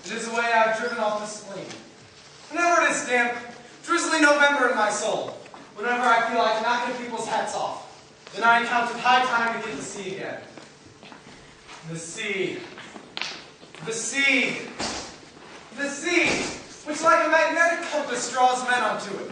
It is a way I've driven off the spleen. Whenever it is damp, drizzly November in my soul, whenever I feel like knocking people's hats off, then I count it high time to get the sea again. The sea. The sea. The sea, which like a magnetic compass draws men unto it.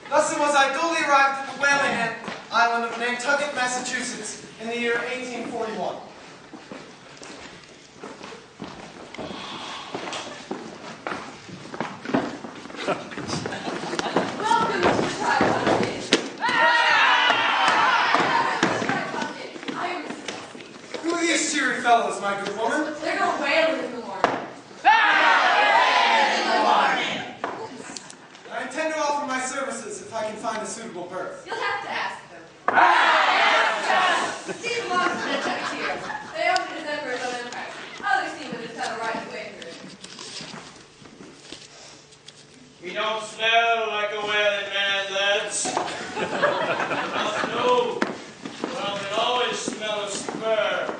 Thus it was I duly arrived at the whaling island of Nantucket, Massachusetts, in the year 1841. Welcome to the Tri-Continent. Who are these cheery fellows, my good woman? They're going whaling in the morning. I intend to offer my services if I can find a suitable berth. You'll have to ask them. See the logs on the check here. They open his embers on impact. Other seamen just have a right to wait for it. We don't smell like a whaling man, lads. No. Well, we always smell of spur.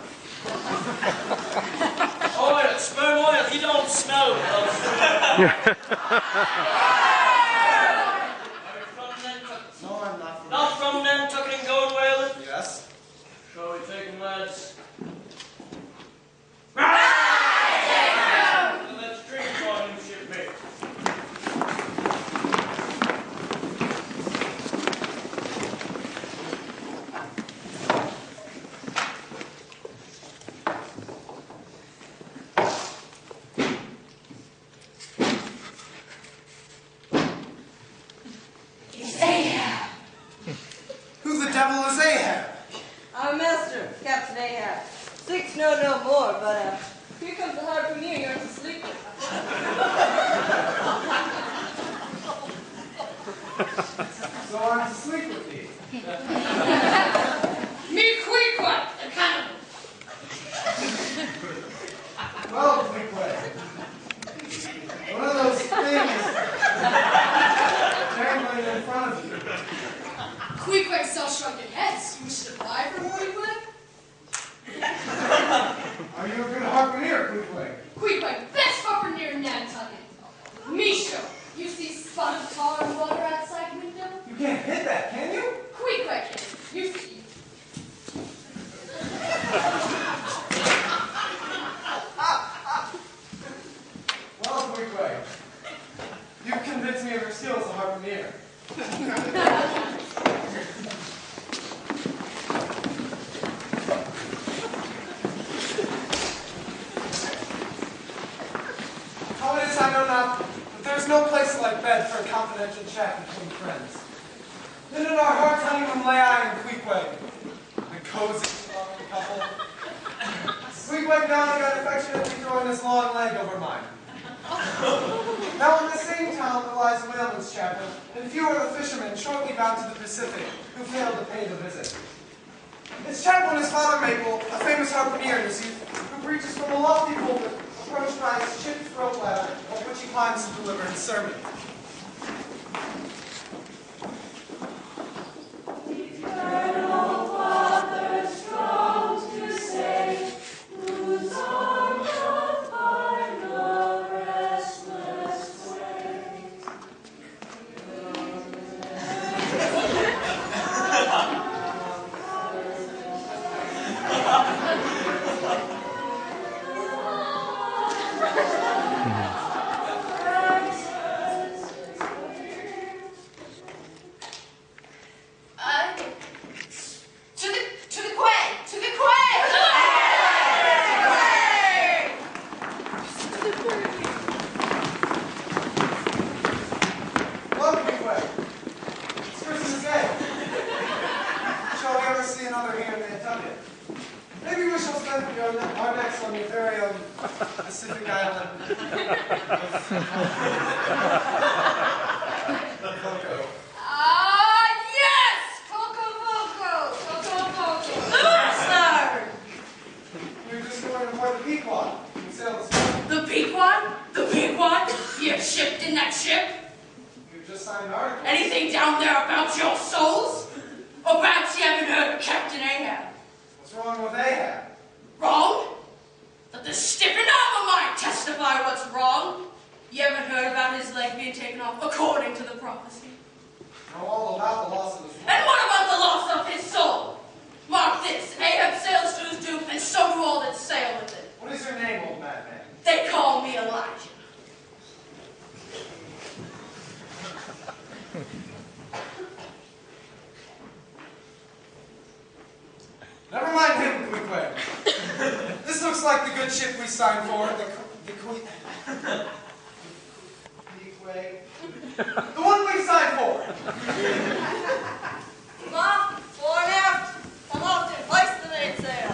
Oil, sperm oil, he don't smell of spur. No, I'm not from Not from Nantucket going whaling? Yes. Shall we take him, lads? Right! Well, let's drink for him, shipmate. Who the devil is Ahab? Our master, Captain Ahab. Six know no more, but here comes the harpooner you're to sleep with. So I'm to sleep with thee. Me Kirkwood, the cannibal. Well, Kirkwood. One of those things dangling in front of you. Kirkwood sells shrunken heads. You wish to buy from Kirkwood? Are you a good harpooner, Kirkwood? Kirkwood, best harpooner in Nantucket. Misha, you see spotted tar and water outside window? You can't hit that, can you? Kirkwood, you see. Well, Kirkwood, you've convinced me of your skill as a harpooner. How it is I know not, but there's no place like bed for a confidential chat between friends. Then in our heart's honeymoon lay I and Kirkwood, the cozy, loving couple. Kirkwood now got affectionately throwing his long leg over mine. Now in the same town there lies a whaleman's chapel, and few are the fishermen shortly bound to the Pacific who failed to pay the visit. Its chaplain is Father Maple, a famous harpooner in his youth, who preaches from a lofty pulpit, approached by his chipped rope ladder, up which he climbs to deliver his sermon. Eternal Father, strong to save, whose arms shall find the restless waves. Welcome, Kirkwood. It's Christmas Day. Shall we ever see another here in Nantucket? Maybe we shall spend our next on your very own Pacific island. Coco. Yes! Coco Moco! Coco Moco! The bastard! We were just going aboard the Pequod. We sailed this morning. The Pequod? The Pequod? You shipped in that ship? We just signed an article. Anything down there about your souls? Or perhaps you haven't heard of Captain Ahab? What's wrong with Ahab? Wrong? Let the stiffened arm of mine testify what's wrong. leg being taken off according to the prophecy. Know all about the loss of his And what about the loss of his soul? Mark this, Ahab sails to his doom, and so do all that sail with it. What is your name, old madman? They call me Elijah. Never mind him, Kirkwood. This looks like the good ship we signed for. The one we signed for. Come on, fore and aft. Come off to hoist the mainsail.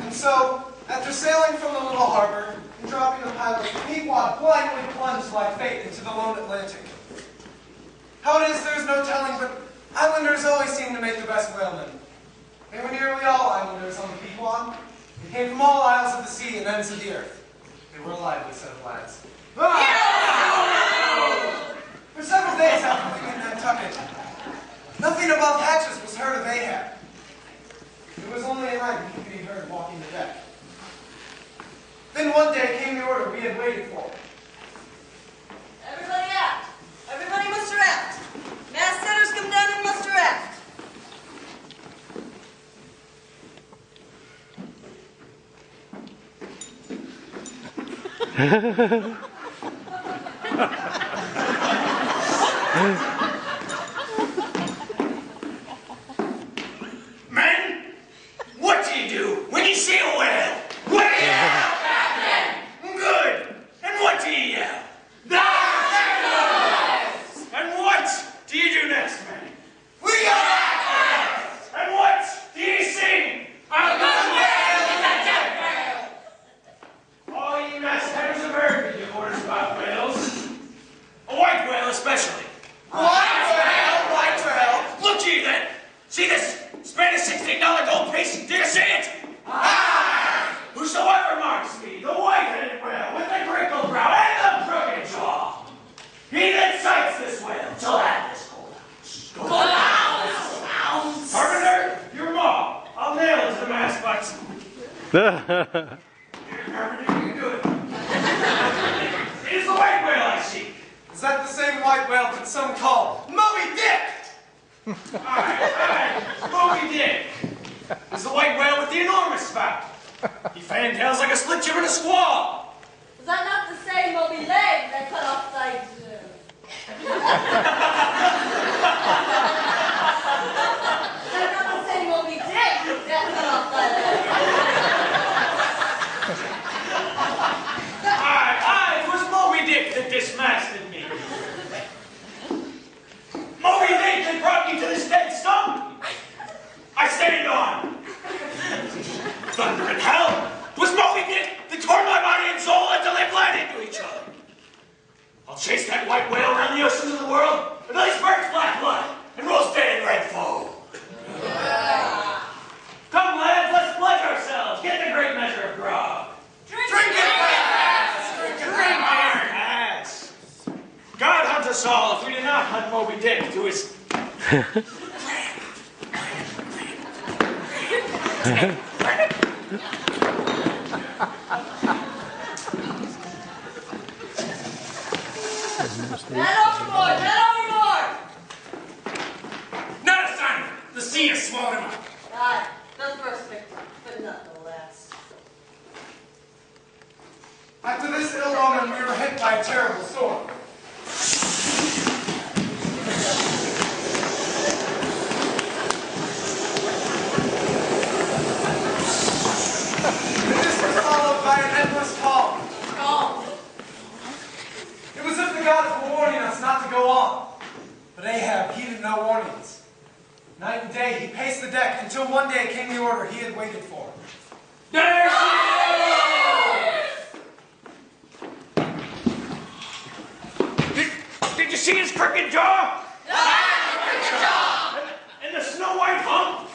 And so, after sailing from the little harbor and dropping the pilot, Kirkwood blindly plunged like fate into the lone Atlantic. How it is, there's no telling, but islanders always seem to make the best whalemen. They were nearly all islanders on the Kirkwood. They came from all isles of the sea and ends of the earth. They were a lively set of lads. For several days after leaving Nantucket, nothing above hatches was heard of Ahab. It was only at night he could be heard walking the deck. Then one day came the order we had waited for. Everybody aft. Everybody muster aft. Mast-setters come down and muster aft. Men, what do you do when you see a whale? What do you yell? Good. And what do you yell? And what do you do next, men? We yell. And what do you sing? A good whale is a dead whale. All you mastheaders have heard me give orders about whales. A white whale especially. White whale. Look ye then. See this Spanish $16 gold piece? Do you see it? Ah! Whosoever marks me, the white-headed whale with the crinkled brow and the crooked jaw, he that sights this whale shall have this gold ounce. Carpenter, your maw. I'll nail it to the mast butts. Here, Carpenter, you can do it. It is the white whale I seek. Is that the same white whale that some call Moby Dick? Aye, Moby Dick. He's the white whale with the enormous spout. He fantails like a split jib in a squall. Is that not the same Moby leg that cut off thy Is that not the same Moby Dick that cut off thy leg? Aye, it was Moby Dick that dismasted me. Moby Dick that brought me to this dead stump. I stand on. Thunder and hell! It was Moby Dick that tore my body and soul until they bled into each other. I'll chase that white whale around the oceans of the world until he spurts black blood and rolls dead in red foam. Come, lads, let's pledge ourselves. Get the great measure of grog. Drink it fast! Drink our ass! God hunt us all if we do not hunt Moby Dick to his... Man overboard! Man overboard! Not a sign! The sea has swallowed him up. Aye, the first victim, but not the last. After this ill omen, we were hit by a terrible storm. This was followed by an endless calm. It was as if the gods were warning us not to go on. But Ahab heeded no warnings. Night and day, he paced the deck until one day came the order he had waited for. There she goes! Did you see his crooked jaw? And the snow white hump?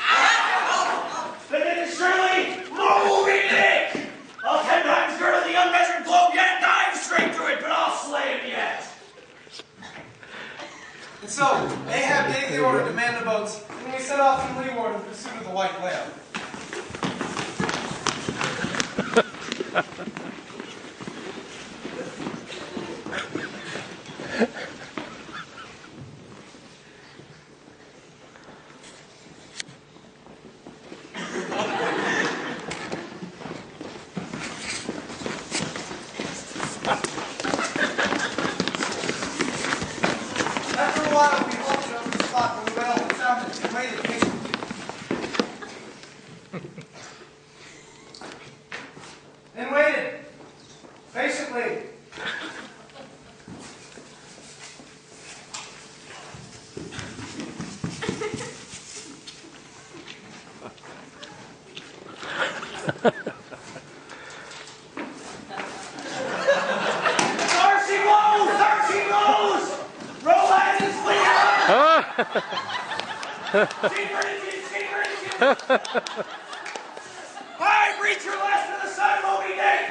Then it is surely Moby Dick! I'll 10 times girdle the So, Ahab gave the order to man the boats, and we set off from leeward in pursuit of the white whale. After a while, we halted over the spot where the whale had sounded and waited patiently. And waited patiently. There she goes! There she goes! Roll out and flee out! Alright, reach your last to the sun, Moby Dick!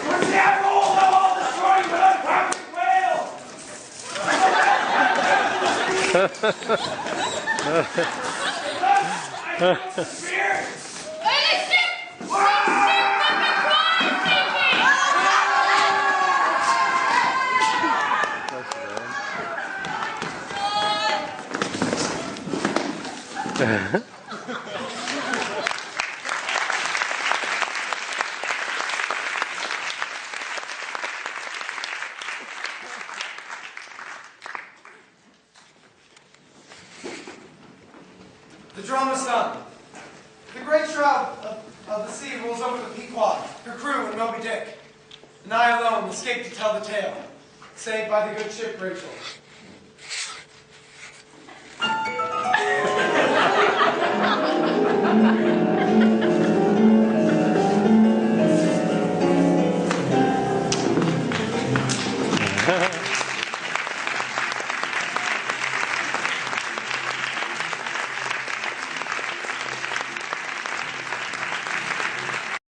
Where's the admiral of all destroying but unconquered whale? I know the spear! Hey, stick! The drama is done. The great shroud of the sea rolls over the Pequod, her crew, and Moby Dick. And I alone escaped to tell the tale, saved by the good ship Rachel.